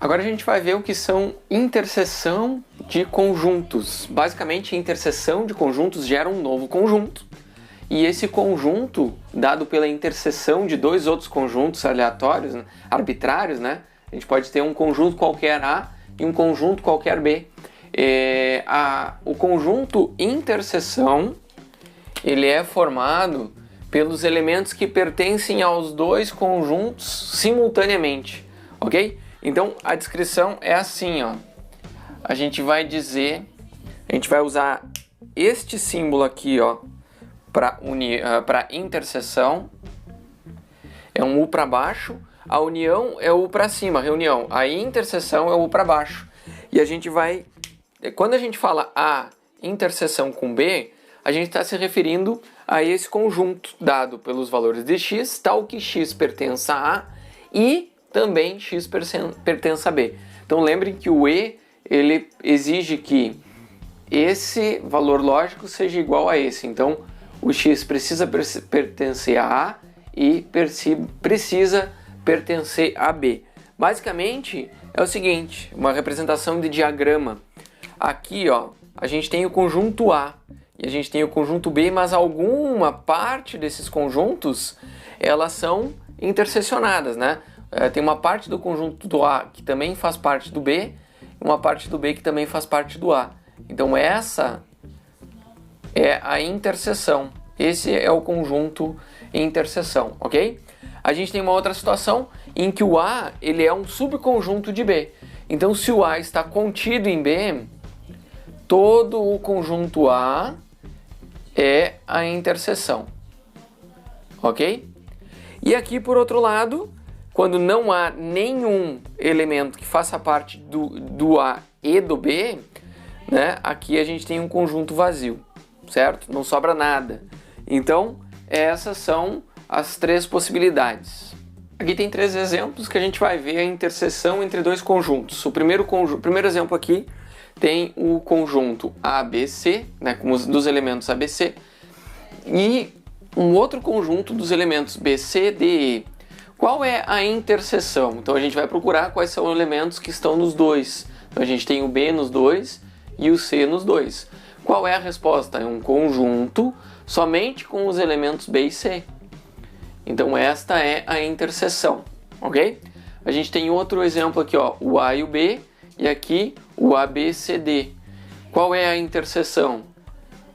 Agora a gente vai ver o que são interseção de conjuntos. Basicamente, a interseção de conjuntos gera um novo conjunto. E esse conjunto, dado pela interseção de dois outros conjuntos aleatórios, arbitrários, né? A gente pode ter um conjunto qualquer A e um conjunto qualquer B. O conjunto interseção, ele é formado pelos elementos que pertencem aos dois conjuntos simultaneamente, ok? Então a descrição é assim, ó. A gente vai usar este símbolo aqui, ó, para interseção. É um U para baixo, a união é o U para cima, reunião. A interseção é o U para baixo. E a gente vai, quando a gente fala A interseção com B, a gente está se referindo a esse conjunto dado pelos valores de x, tal que x pertença a A e também x pertença a B. Então lembrem que o E, ele exige que esse valor lógico seja igual a esse. Então o x precisa pertencer a A e precisa pertencer a B. Basicamente é o seguinte, uma representação de diagrama. Aqui, ó, a gente tem o conjunto A e a gente tem o conjunto B, mas alguma parte desses conjuntos, elas são intersecionadas, né? Tem uma parte do conjunto do A que também faz parte do B, e uma parte do B que também faz parte do A. Então essa é a interseção. Esse é o conjunto interseção, ok? A gente tem uma outra situação em que o A, ele é um subconjunto de B. Então se o A está contido em B, todo o conjunto A é a interseção, ok? E aqui, por outro lado, quando não há nenhum elemento que faça parte do A e do B, né, aqui a gente tem um conjunto vazio, certo? Não sobra nada. Então, essas são as três possibilidades. Aqui tem três exemplos que a gente vai ver a interseção entre dois conjuntos. O primeiro exemplo aqui tem o conjunto ABC, né, como dos elementos ABC, e um outro conjunto dos elementos BC, DE. Qual é a interseção? Então a gente vai procurar quais são os elementos que estão nos dois. Então a gente tem o B nos dois e o C nos dois. Qual é a resposta? É um conjunto somente com os elementos B e C. Então esta é a interseção, ok? A gente tem outro exemplo aqui, ó, o A e o B, e aqui o ABCD. Qual é a interseção?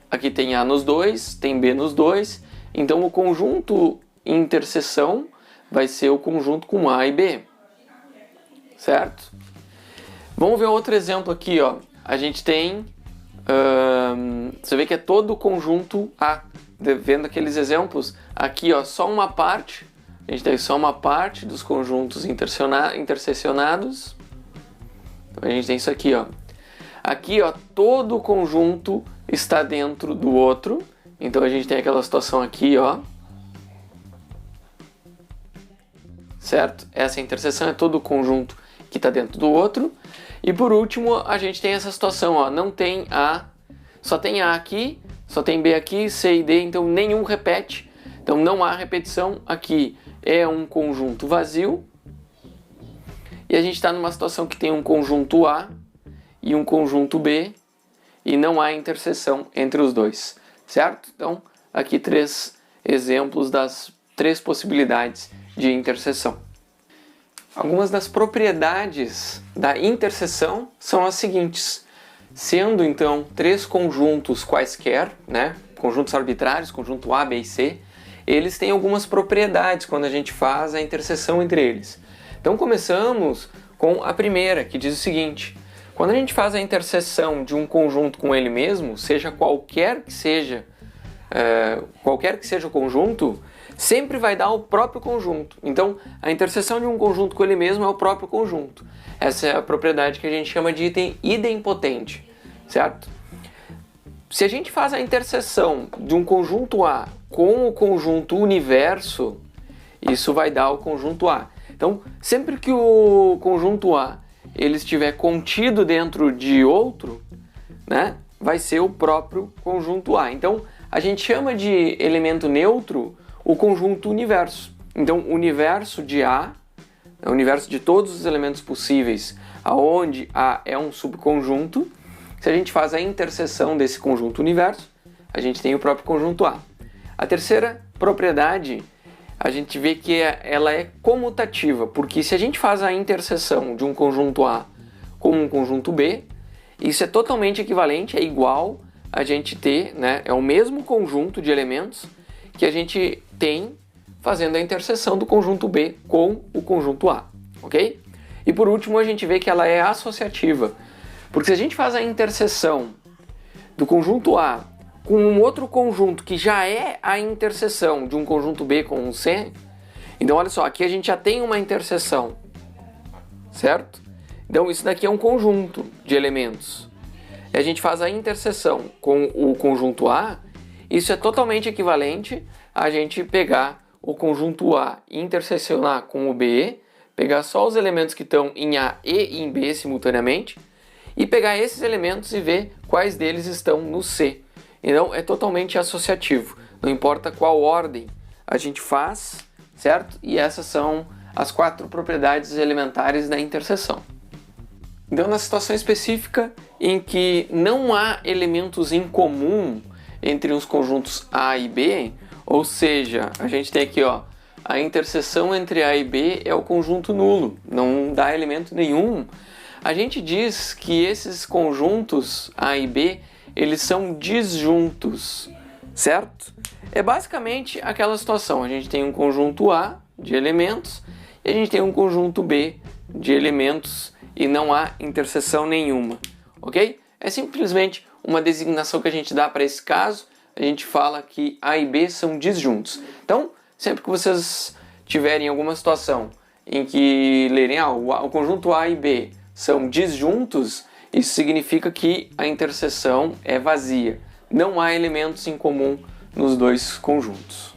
Aqui tem A nos dois, tem B nos dois, então o conjunto interseção vai ser o conjunto com A e B, certo? Vamos ver outro exemplo aqui, ó. A gente tem, você vê que é todo o conjunto A. Vendo aqueles exemplos, aqui, ó, só uma parte, a gente tem só uma parte dos conjuntos intersecionados. Então a gente tem isso aqui, ó. Aqui, ó, todo o conjunto está dentro do outro. Então a gente tem aquela situação aqui, ó. Certo? Essa interseção é todo o conjunto que está dentro do outro. E por último, a gente tem essa situação, ó. Não tem A, só tem A aqui, só tem B aqui, C e D, então nenhum repete. Então não há repetição. Aqui é um conjunto vazio. E a gente está numa situação que tem um conjunto A e um conjunto B e não há interseção entre os dois, certo? Então, aqui três exemplos das três possibilidades de interseção. Algumas das propriedades da interseção são as seguintes. Sendo, então, três conjuntos quaisquer, né? Conjuntos arbitrários, conjunto A, B e C, eles têm algumas propriedades quando a gente faz a interseção entre eles. Então começamos com a primeira, que diz o seguinte: quando a gente faz a interseção de um conjunto com ele mesmo, seja qualquer que seja o conjunto, sempre vai dar o próprio conjunto. Então a interseção de um conjunto com ele mesmo é o próprio conjunto. Essa é a propriedade que a gente chama de item idempotente, certo? Se a gente faz a interseção de um conjunto A com o conjunto universo, isso vai dar o conjunto A. Então, sempre que o conjunto A ele estiver contido dentro de outro, né, vai ser o próprio conjunto A. Então, a gente chama de elemento neutro o conjunto universo. Então, o universo de A é o universo de todos os elementos possíveis, aonde A é um subconjunto. Se a gente faz a interseção desse conjunto universo, a gente tem o próprio conjunto A. A terceira propriedade, a gente vê que ela é comutativa, porque se a gente faz a interseção de um conjunto A com um conjunto B, isso é totalmente equivalente, é igual a gente ter, né, é o mesmo conjunto de elementos que a gente tem fazendo a interseção do conjunto B com o conjunto A, ok? E por último a gente vê que ela é associativa, porque se a gente faz a interseção do conjunto A com um outro conjunto que já é a interseção de um conjunto B com um C, então olha só, aqui a gente já tem uma interseção, certo? Então isso daqui é um conjunto de elementos. E a gente faz a interseção com o conjunto A, isso é totalmente equivalente a gente pegar o conjunto A e intersecionar com o B, pegar só os elementos que estão em A e em B simultaneamente, e pegar esses elementos e ver quais deles estão no C. Então é totalmente associativo, não importa qual ordem a gente faz, certo? E essas são as 4 propriedades elementares da interseção. Então, na situação específica em que não há elementos em comum entre os conjuntos A e B, ou seja, a gente tem aqui, ó, a interseção entre A e B é o conjunto nulo, não dá elemento nenhum, a gente diz que esses conjuntos A e B, eles são disjuntos, certo? É basicamente aquela situação, a gente tem um conjunto A de elementos e a gente tem um conjunto B de elementos e não há interseção nenhuma, ok? É simplesmente uma designação que a gente dá para esse caso, a gente fala que A e B são disjuntos. Então, sempre que vocês tiverem alguma situação em que lerem o conjunto A e B são disjuntos, isso significa que a interseção é vazia. Não há elementos em comum nos dois conjuntos.